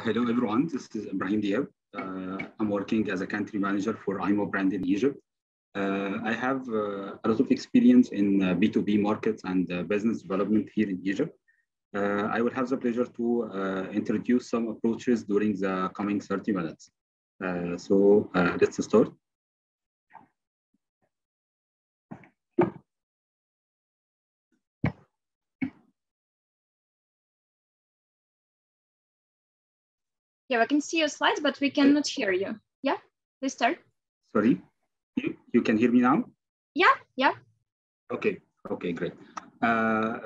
Hello everyone, this is Ibrahim Diab. I'm working as a country manager for IMO brand in Egypt. I have a lot of experience in B2B markets and business development here in Egypt. I will have the pleasure to introduce some approaches during the coming 30 minutes. Let's start. Yeah, we can see your slides, but we cannot hear you. Yeah, please start. Sorry, you can hear me now? Yeah. Okay, great.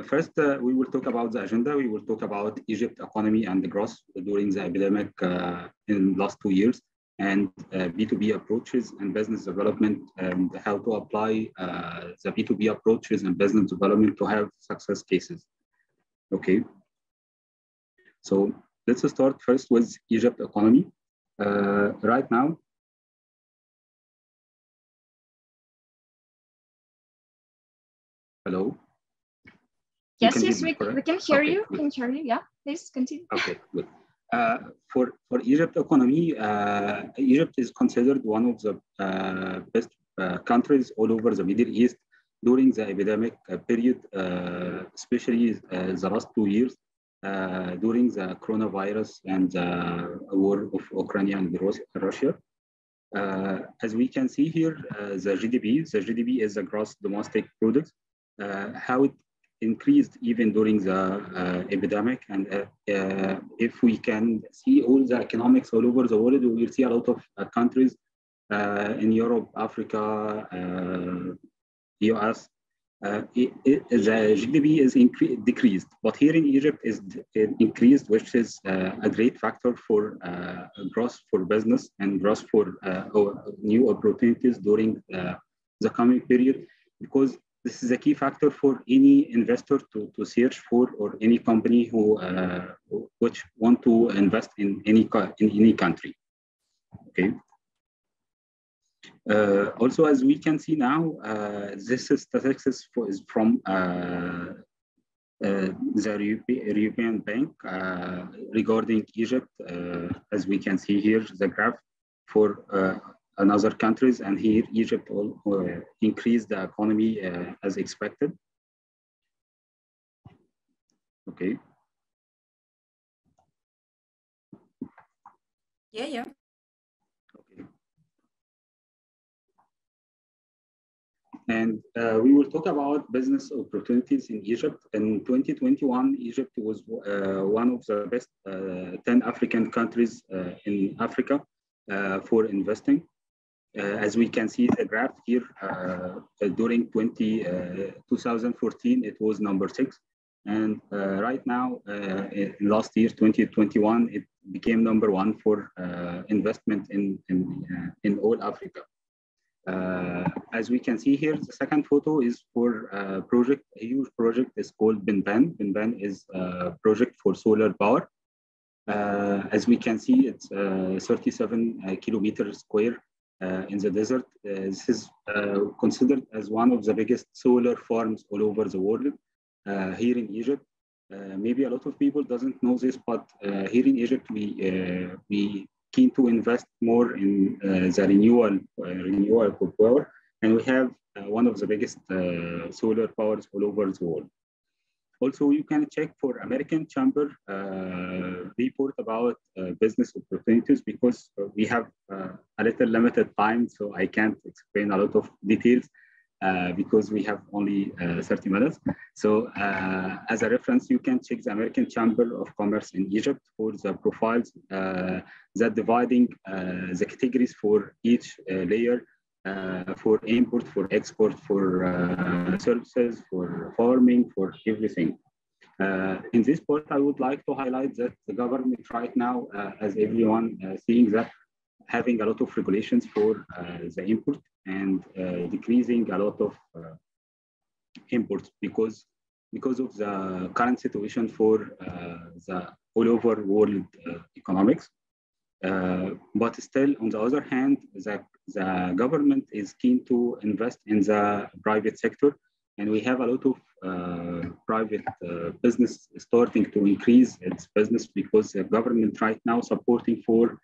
First, we will talk about the agenda. We will talk about Egypt economy and the growth during the epidemic in the last 2 years, and B2B approaches and business development, and how to apply the B2B approaches and business development to have success cases. Okay. So let's start first with Egypt economy. Right now, hello? Yes, we can hear you. We can hear you. Yeah, please continue. Okay, good. For Egypt economy, Egypt is considered one of the best countries all over the Middle East during the epidemic period, especially the last 2 years during the coronavirus and the war of Ukraine and Russia. As we can see here, the GDP is the gross domestic product, how it increased even during the epidemic. And if we can see all the economics all over the world, we will see a lot of countries in Europe, Africa, US. The GDP is decreased, but here in Egypt is increased, which is a great factor for growth for business and growth for new opportunities during the coming period, because this is a key factor for any investor to search for, or any company who which want to invest in any country. Okay. Also, as we can see now, this statistics is from the European Bank regarding Egypt. As we can see here, the graph for another countries, and here Egypt increased the economy as expected. Okay. Yeah. Okay. And we will talk about business opportunities in Egypt. In 2021, Egypt was one of the best 10 African countries in Africa for investing. As we can see the graph here, during 2014, it was number 6. And right now, last year, 2021, it became number 1 for investment in all Africa. As we can see here, the second photo is for a huge project is called Binban. Binban is a project for solar power. As we can see, it's 37 kilometers square in the desert. This is considered as one of the biggest solar farms all over the world here in Egypt. Maybe a lot of people doesn't know this, but here in Egypt, we keen to invest more in the renewable power, and we have one of the biggest solar powers all over the world. Also, you can check for American Chamber report about business opportunities, because we have a little limited time, so I can't explain a lot of details because we have only 30 minutes. So as a reference, you can check the American Chamber of Commerce in Egypt for the profiles that dividing the categories for each layer, for import, for export, for services, for farming, for everything. In this part, I would like to highlight that the government right now, as everyone seeing that, having a lot of regulations for the import and decreasing a lot of imports because of the current situation for the all over world economics. But still, on the other hand, the government is keen to invest in the private sector and we have a lot of private business starting to increase its business because the government right now supporting for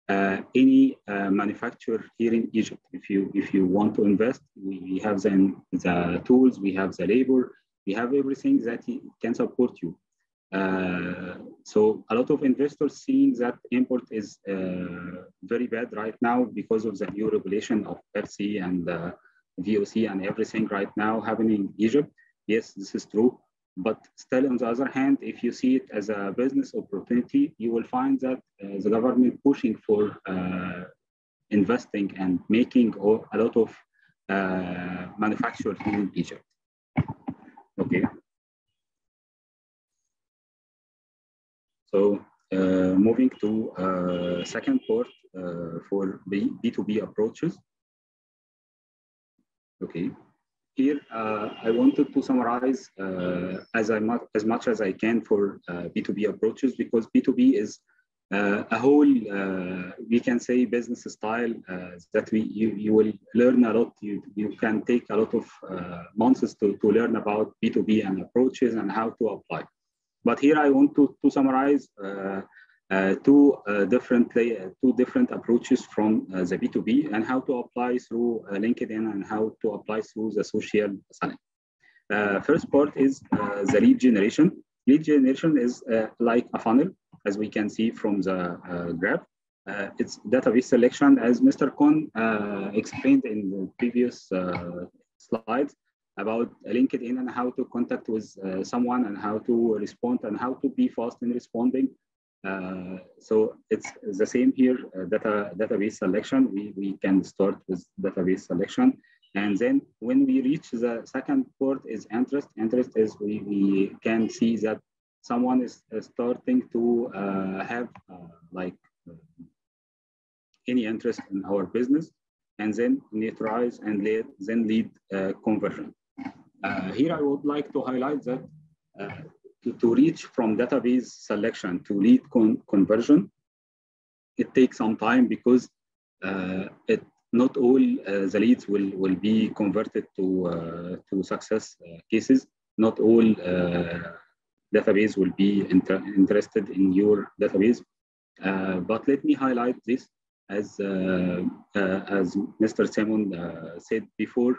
any manufacturer here in Egypt. If you want to invest, we have the tools, we have the labor, we have everything that can support you. So a lot of investors seeing that import is very bad right now because of the new regulation of RC and VOC and everything right now happening in Egypt. Yes, this is true. But still, on the other hand, if you see it as a business opportunity, you will find that the government pushing for investing and making a lot of manufacturers in Egypt. Okay. So moving to second part for B2B approaches. Okay. Here, I wanted to summarize as much as I can for B2B approaches, because B2B is a whole, we can say, business style that you will learn a lot. You can take a lot of months to learn about B2B and approaches and how to apply. But here I want to summarize two different approaches from the B2B and how to apply through LinkedIn and how to apply through the social selling. First part is the lead generation. Lead generation is like a funnel, as we can see from the graph. It's database selection, as Mr. Kohn explained in the previous slides about LinkedIn and how to contact with someone and how to respond and how to be fast in responding. So it's the same here, database selection. We can start with database selection. And then when we reach the second part is interest. Interest is we can see that someone is starting to have any interest in our business, and then neutralize and then lead conversion. Here I would like to highlight that to reach from database selection to lead conversion, it takes some time because not all the leads will be converted to success cases. Not all database will be interested in your database. But let me highlight this as Mr. Simon said before.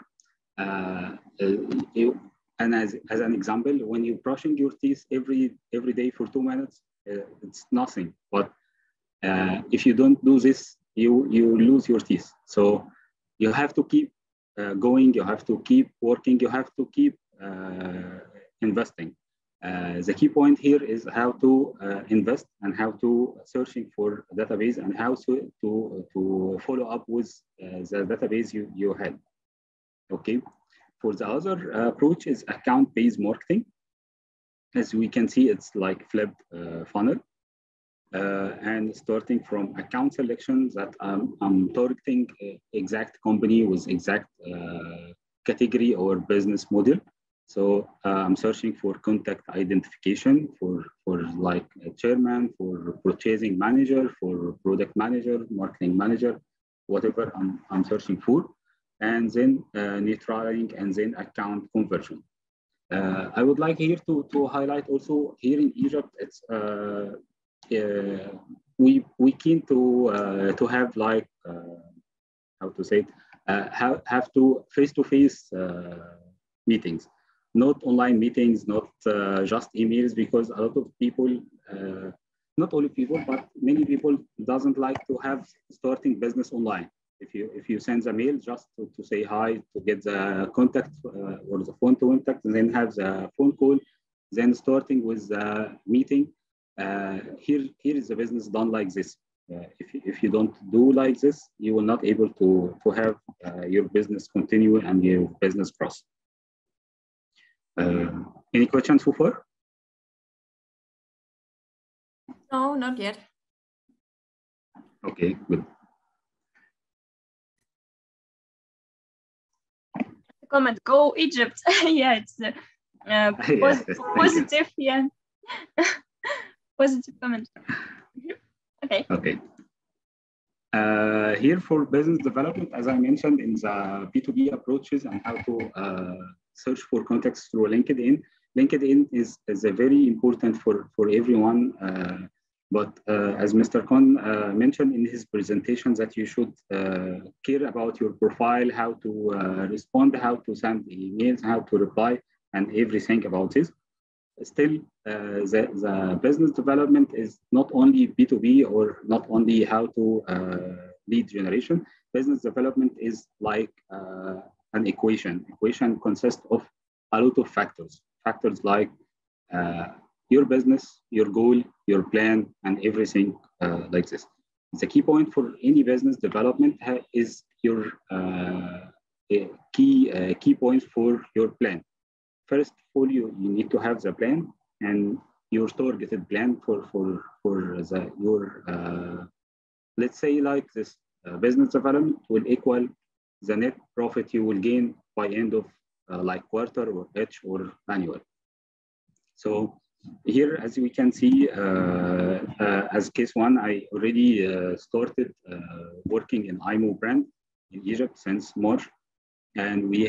And as an example, when you're brushing your teeth every day for 2 minutes, it's nothing. But if you don't do this, you lose your teeth. So you have to keep going. You have to keep working. You have to keep investing. The key point here is how to invest and how to searching for a database and how to follow up with the database you had. Okay. For the other approach is account-based marketing. As we can see, it's like flipped funnel. And starting from account selection that I'm targeting exact company with exact category or business model. So I'm searching for contact identification for like a chairman, for purchasing manager, for product manager, marketing manager, whatever I'm searching for. And then neutralizing and then account conversion. I would like here to highlight also here in Egypt, it's we keen to have like how to say it, have to face-to-face meetings, not online meetings, not just emails, because a lot of people, not all people, but many people doesn't like to have starting business online. If you send a mail just to say hi, to get the contact or the phone contact, and then have the phone call, then starting with the meeting. Here is the business done like this. If you don't do like this, you will not able to have your business continue and your business process. Any questions so far? No, not yet. Okay, good. Comment, go Egypt. Yeah, it's positive. Yeah. Positive comment. Okay. Okay. Here for business development, as I mentioned in the B2B approaches and how to search for contacts through LinkedIn. LinkedIn is a very important for everyone. But as Mr. Khan mentioned in his presentation, that you should care about your profile, how to respond, how to send emails, how to reply, and everything about this. Still, the business development is not only B2B or not only how to lead generation. Business development is like an equation. Equation consists of a lot of factors. Factors like your business, your goal, your plan, and everything like this. The key point for any business development is your key points for your plan. First of all, you need to have the plan and your targeted plan for your let's say like this business development will equal the net profit you will gain by end of like quarter or H or annual. So here, as we can see, as case one, I already started working in IMO brand in Egypt since March. And we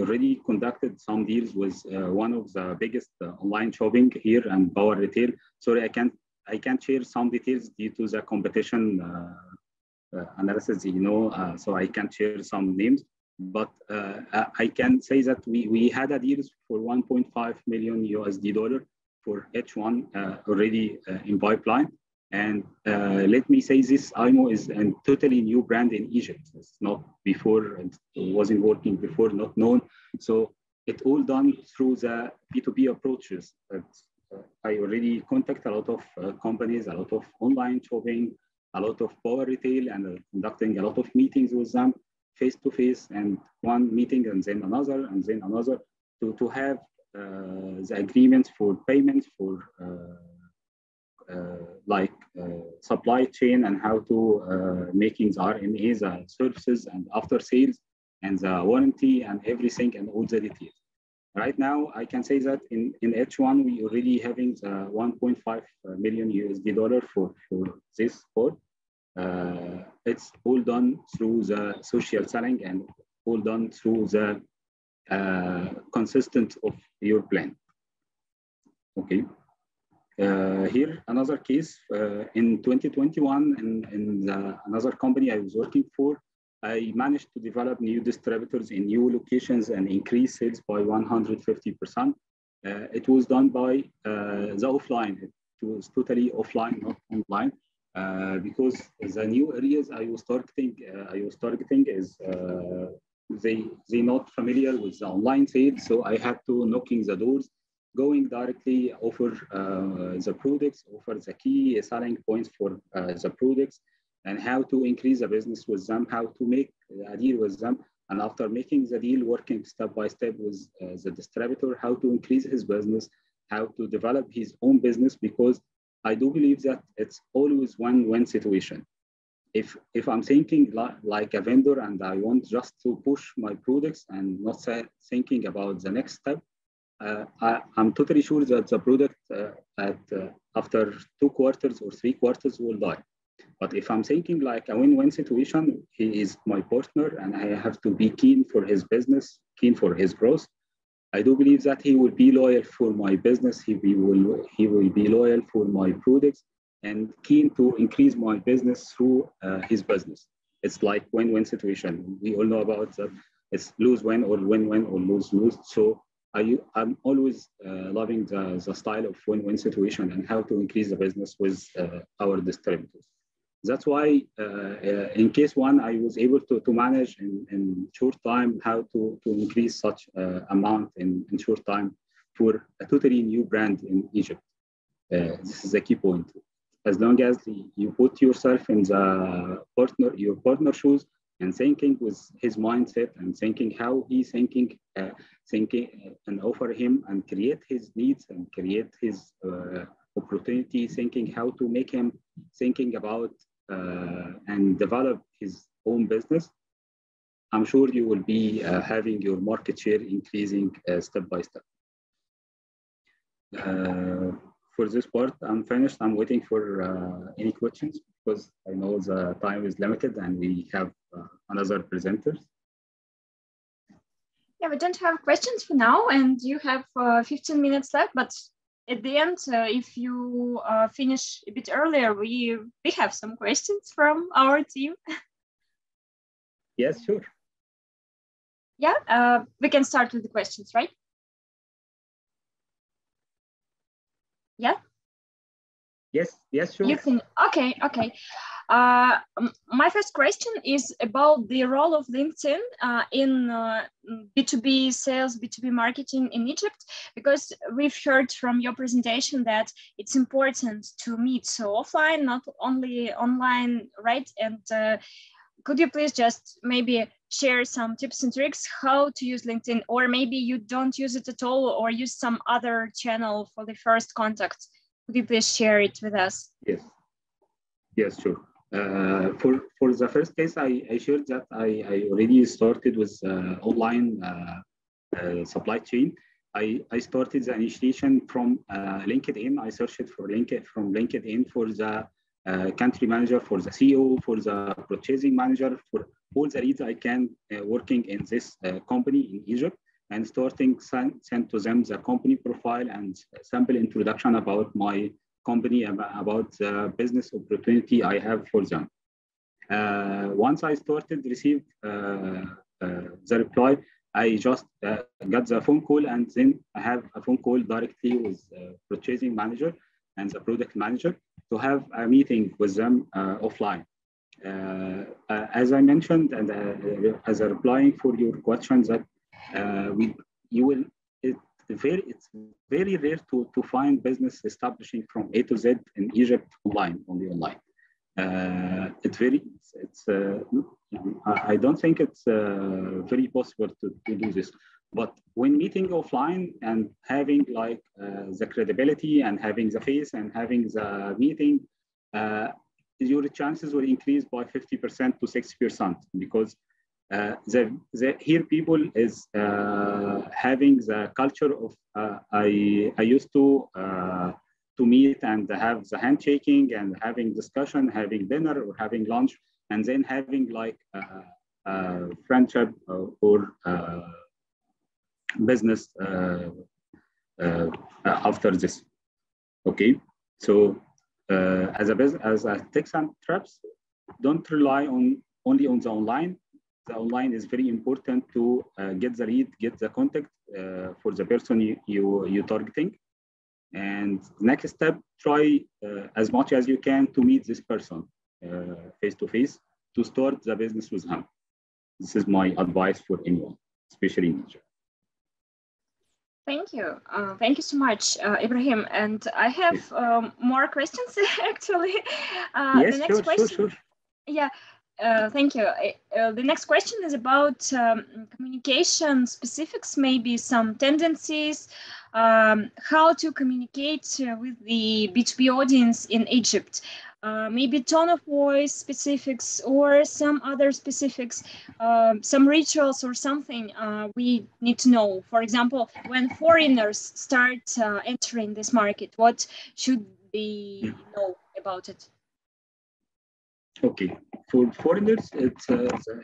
already conducted some deals with one of the biggest online shopping here and Power Retail. Sorry, I can't share some details due to the competition analysis, so I can't share some names. But I can say that we had a deal for 1.5 million USD dollar for H1 already in pipeline. And let me say this, IMO is a totally new brand in Egypt. It's not before, it wasn't working before, not known. So it's all done through the B2B approaches. I already contact a lot of companies, a lot of online shopping, a lot of Power Retail, and conducting a lot of meetings with them, face-to-face, and one meeting and then another, to have the agreements for payments, for supply chain, and how to making the RMAs, the services, and after sales, and the warranty, and everything, and all the details. Right now, I can say that in H1, we already having the 1.5 million USD dollar for this sport. It's all done through the social selling and all done through the consistent of your plan. Okay. Here, another case in 2021, in another company I was working for, I managed to develop new distributors in new locations and increase sales by 150%. It was done by the offline. It was totally offline, not online, because the new areas I was targeting is they not familiar with the online sales, so I had to knocking the doors, going directly offer the products, offer the key selling points for the products, and how to increase the business with them, how to make a deal with them. And after making the deal, working step by step with the distributor, how to increase his business, how to develop his own business, because I do believe that it's always win-win situation. If I'm thinking like a vendor and I want just to push my products and not thinking about the next step, I'm totally sure that the product after 2 quarters or 3 quarters will die. But if I'm thinking like a win-win situation, he is my partner and I have to be keen for his business, keen for his growth. I do believe that he will be loyal for my business. He will be loyal for my products and keen to increase my business through his business. It's like win-win situation. We all know about that. It's lose-win or win-win or lose-lose. So I'm always loving the style of win-win situation and how to increase the business with our distributors. That's why in case one, I was able to manage in short time how to increase such amount in short time for a totally new brand in Egypt. This is the key point. As long as you put yourself in your partner shoes and thinking with his mindset and thinking how he's thinking and offer him and create his needs and create his opportunity, thinking how to make him thinking about and develop his own business, I'm sure you will be having your market share increasing step by step. For this part, I'm finished. I'm waiting for any questions because I know the time is limited and we have another presenter. Yeah, we don't have questions for now, and you have 15 minutes left, but at the end, if you finish a bit earlier, we have some questions from our team. Yes, sure. Yeah, we can start with the questions, right? Yeah. Yes, sure. You can. Okay. My first question is about the role of LinkedIn in B2B sales, B2B marketing in Egypt, because we've heard from your presentation that it's important to meet so offline, not only online, right? And could you please just maybe share some tips and tricks how to use LinkedIn, or maybe you don't use it at all or use some other channel for the first contact? Could you please share it with us? Yes, sure. For the first case, I shared that I already started with online supply chain. I started the initiation from LinkedIn. I searched for LinkedIn for the country manager, for the CEO, for the purchasing manager, for all the leads I can working in this company in Egypt, and starting send to them the company profile and sample introduction about my company, about the business opportunity I have for them. Once I started receive the reply, I just got the phone call, and then I have a phone call directly with purchasing manager and the product manager to have a meeting with them offline. As I mentioned, and as a replying for your questions, that it's very rare to find business establishing from A to Z in Egypt only online. I don't think it's very possible to do this. But when meeting offline and having like the credibility and having the face and having the meeting, your chances will increase by 50% to 60%, because here people is having the culture of I used to meet and have the handshaking and having discussion, having dinner or having lunch, and then having like friendship or business after this. Okay, so as a tips and traps, don't rely only on the online. The online is very important to get the lead, get the contact for the person you targeting. And next step, try as much as you can to meet this person face to face to start the business with him. This is my advice for anyone, especially in Egypt. Thank you. Thank you so much, Ibrahim. And I have more questions actually. Yes, the next question. Sure. Yeah. Thank you. The next question is about communication specifics, maybe some tendencies, how to communicate with the B2B audience in Egypt. Maybe tone of voice specifics or some other specifics, some rituals or something we need to know. For example, when foreigners start entering this market, what should they know about it? Okay, for foreigners,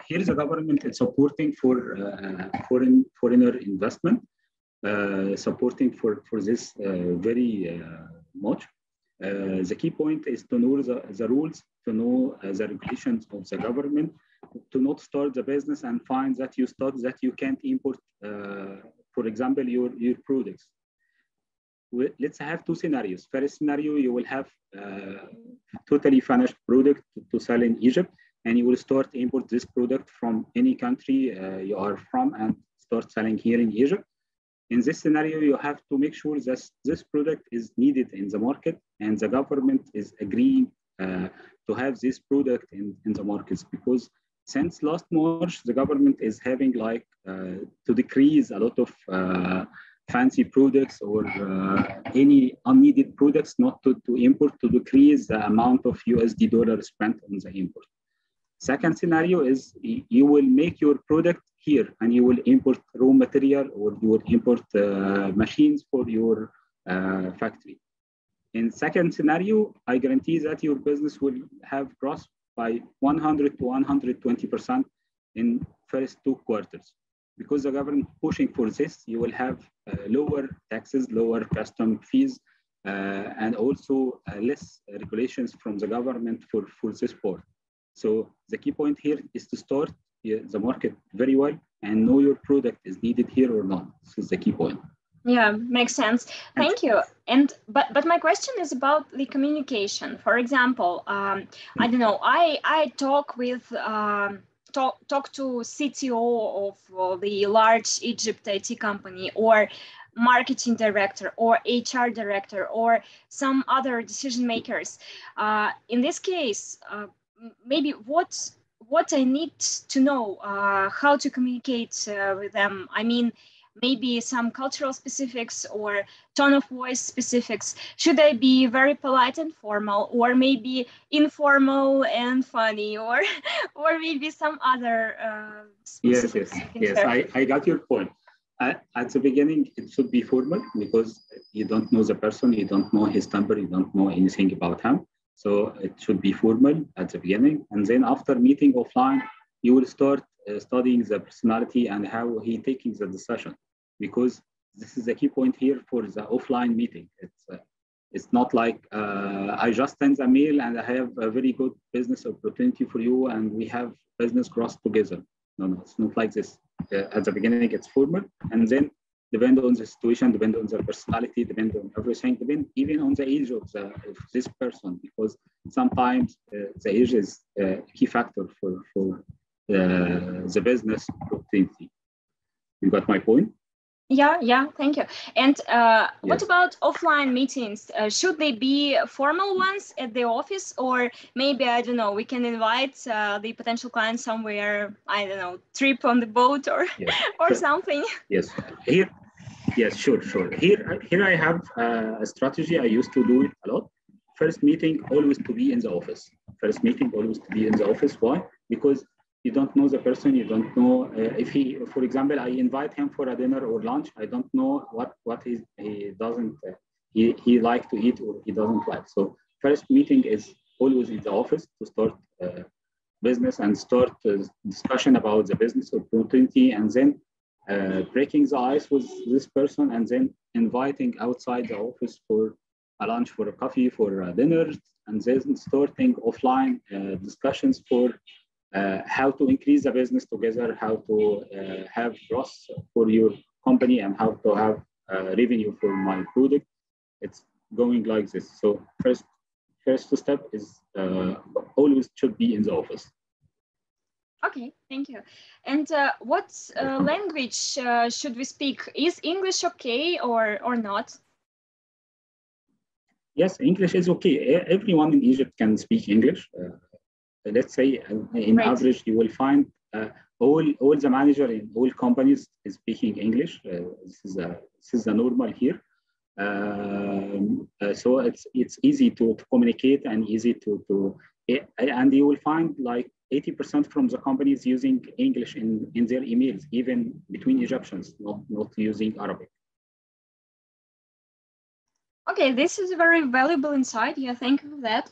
here the government is supporting for foreigner investment, supporting for this very much. The key point is to know the rules, to know the regulations of the government, to not start the business and find that you can't import, for example, your products. Let's have two scenarios. First scenario, you will have totally finished product to sell in Egypt, and you will start import this product from any country you are from and start selling here in Egypt. In this scenario, you have to make sure that this product is needed in the market and the government is agreeing to have this product in the markets, because since last March, the government is having like to decrease a lot of fancy products or any unneeded products not to import, to decrease the amount of USD dollar spent on the import. Second scenario is you will make your product here and you will import raw material or you will import machines for your factory. In second scenario, I guarantee that your business will have growth by 100 to 120% in first 2 quarters. because the government pushing for this, you will have lower taxes, lower custom fees, and also less regulations from the government for this part. So the key point here is to start the market very well and know your product is needed here or not. This is the key point. Yeah, makes sense. Thank you. And but my question is about the communication. For example, I don't know. I talk with talk to CTO of the large Egypt IT company, or marketing director, or HR director, or some other decision makers. In this case, maybe what I need to know how to communicate with them. I mean, maybe some cultural specifics or tone of voice specifics. Should I be very polite and formal, or maybe informal and funny, or maybe some other specifics? Yes. I got your point. At the beginning, it should be formal because you don't know the person, you don't know his temper, you don't know anything about him. So it should be formal at the beginning. And then after meeting offline, you will start studying the personality and how he taking the decision, because this is the key point here for the offline meeting. It's not like I just send a mail and I have a very good business opportunity for you and we have business cross together. No, it's not like this. At the beginning, it's formal, and then depend on the situation, depend on the personality, depend on everything, depend even on the age of this person, because sometimes the age is a key factor for the business opportunity. You got my point? Yeah, thank you. And what about offline meetings? Should they be formal ones at the office, or maybe, I don't know, we can invite the potential client somewhere, I don't know, trip on the boat or or something? Yes, sure. Here I have a strategy. I used to do it a lot. First meeting always to be in the office. Why? Because you don't know the person. You don't know if he, for example, I invite him for a dinner or lunch. I don't know what he doesn't he like to eat or he doesn't like. So first meeting is always in the office to start business and start discussion about the business opportunity, and then breaking the ice with this person, and then inviting outside the office for a lunch, for a coffee, for a dinner, and then starting offline discussions for how to increase the business together, how to have growth for your company, and how to have revenue for my product. It's going like this. So first step is always should be in the office. Okay, thank you. And what language should we speak? Is English okay or not? Yes, English is okay. Everyone in Egypt can speak English. Let's say in average, you will find all the manager in all companies is speaking English. This is the normal here. So it's easy to communicate and easy to and you will find like 80% from the companies using English in their emails, even between Egyptians, not using Arabic. Okay, this is a very valuable insight. Yeah, thank you for that.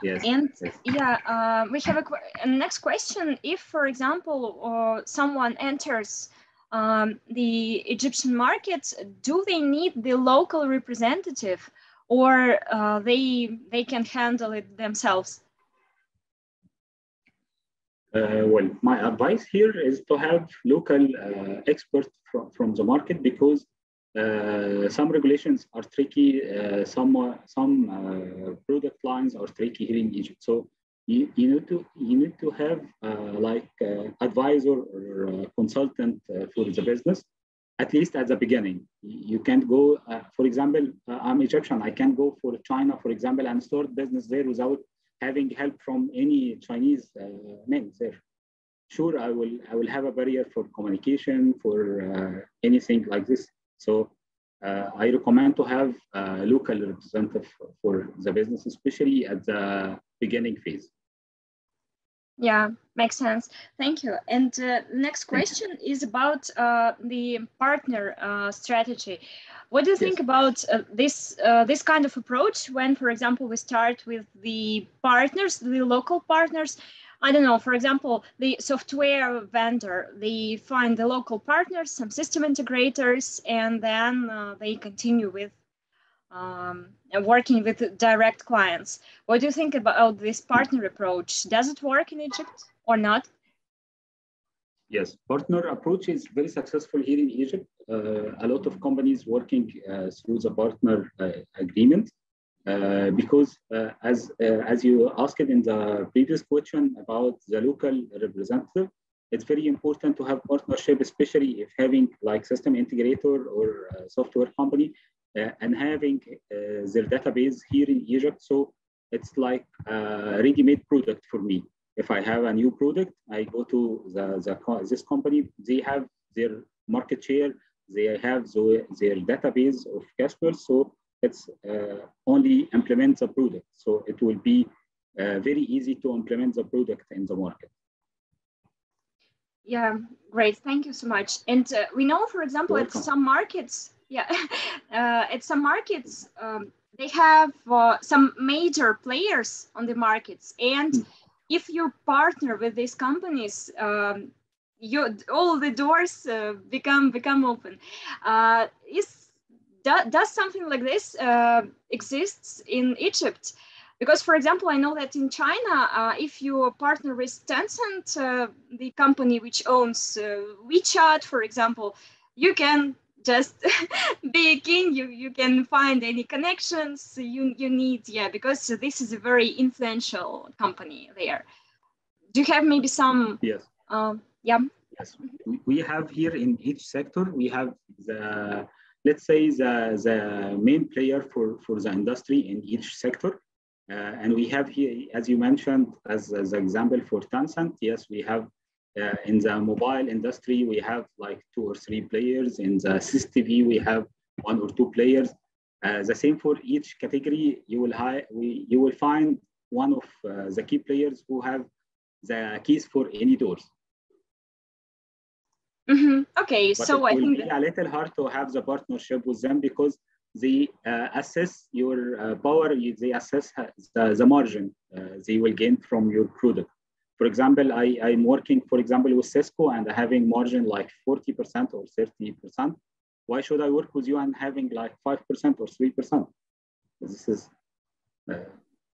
Yes. We have a next question. If, for example, someone enters the Egyptian market, do they need the local representative, or they can handle it themselves? Well, my advice here is to have local experts from the market, because some regulations are tricky, some product lines are tricky here in Egypt. So you need to have advisor or consultant for the business, at least at the beginning. You can't go, for example, I'm Egyptian. I can't go for China, for example, and start business there without having help from any Chinese men there. Sure, I will have a barrier for communication, for anything like this. So I recommend to have a local representative for the business, especially at the beginning phase. Yeah, makes sense. Thank you. And next question is about the partner strategy. What do you think about this kind of approach when, for example, we start with the partners, the local partners? I don't know, for example, the software vendor, they find the local partners, some system integrators, and then they continue with working with direct clients. What do you think about this partner approach? Does it work in Egypt or not? Yes, partner approach is very successful here in Egypt. A lot of companies working through the partner agreement. Because as you asked in the previous question about the local representative, it's very important to have partnership, especially if having like system integrator or software company and having their database here in Egypt. So it's like a ready-made product for me. If I have a new product, I go to this company. They have their market share. They have their database of customers. So it's only implement the product. So it will be very easy to implement the product in the market. Yeah, great. Thank you so much. And we know, for example, at some markets, at some markets, they have some major players on the markets. And if you partner with these companies, all the doors become open. Does something like this exists in Egypt? Because, for example, I know that in China, if you partner with Tencent, the company which owns WeChat, for example, you can just be a king. You can find any connections you need, because this is a very influential company there. Do you have maybe some? Yes. Yes, we have here in each sector, we have the, let's say, the main player for the industry in each sector. And we have here, as you mentioned, as an example for Tencent, yes, we have in the mobile industry, we have like 2 or 3 players. In the CCTV, we have 1 or 2 players. The same for each category, you will find one of the key players who have the keys for any doors. Okay, but so it will be a little hard to have the partnership with them because they assess your power, they assess the margin they will gain from your product. For example, I'm working, for example, with Cisco and having margin like 40% or 30%. Why should I work with you and having like 5% or 3%? This is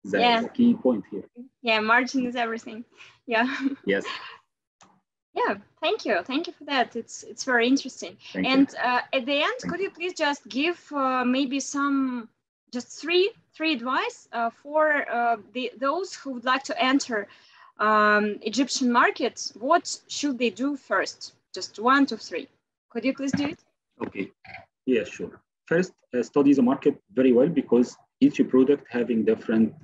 the key point here. Yeah, margin is everything. Yeah. Yes. Yeah, thank you for that. It's very interesting. Thank and you. At the end, could you please just give maybe some, just three advice for those who would like to enter Egyptian markets? What should they do first? Just 1 to 3. Could you please do it? Okay. Yeah, sure. First, study the market very well because each product having different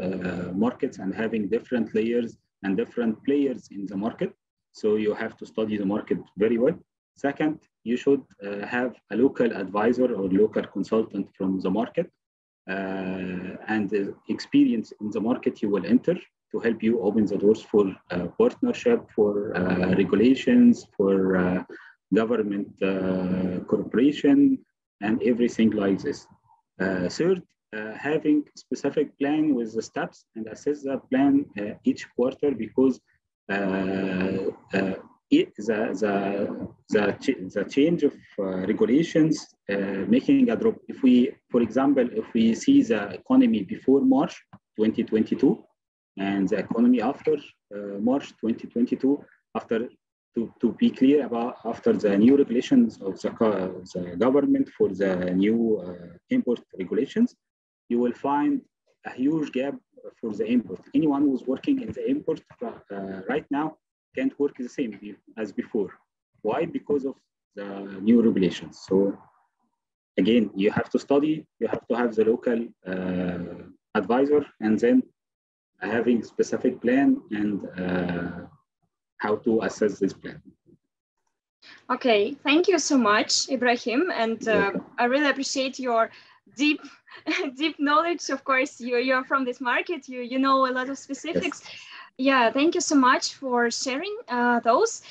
markets and having different layers and different players in the market. So you have to study the market very well. Second, you should have a local advisor or local consultant from the market and the experience in the market you will enter to help you open the doors for partnership, for regulations, for government corporation, and everything like this. Third, having specific plan with the steps and assess the plan each quarter because the change of regulations making a drop. If we, for example, if we see the economy before March 2022 and the economy after March 2022, after to be clear about after the new regulations of the government for the new import regulations, you will find a huge gap for the import. Anyone who's working in the import right now can't work the same as before. Why? Because of the new regulations. So again, you have to study, you have to have the local advisor, and then having specific plan and how to assess this plan. Okay, thank you so much, Ibrahim. And I really appreciate your deep knowledge. Of course, you're from this market, you know a lot of specifics. Yes. Yeah, thank you so much for sharing those.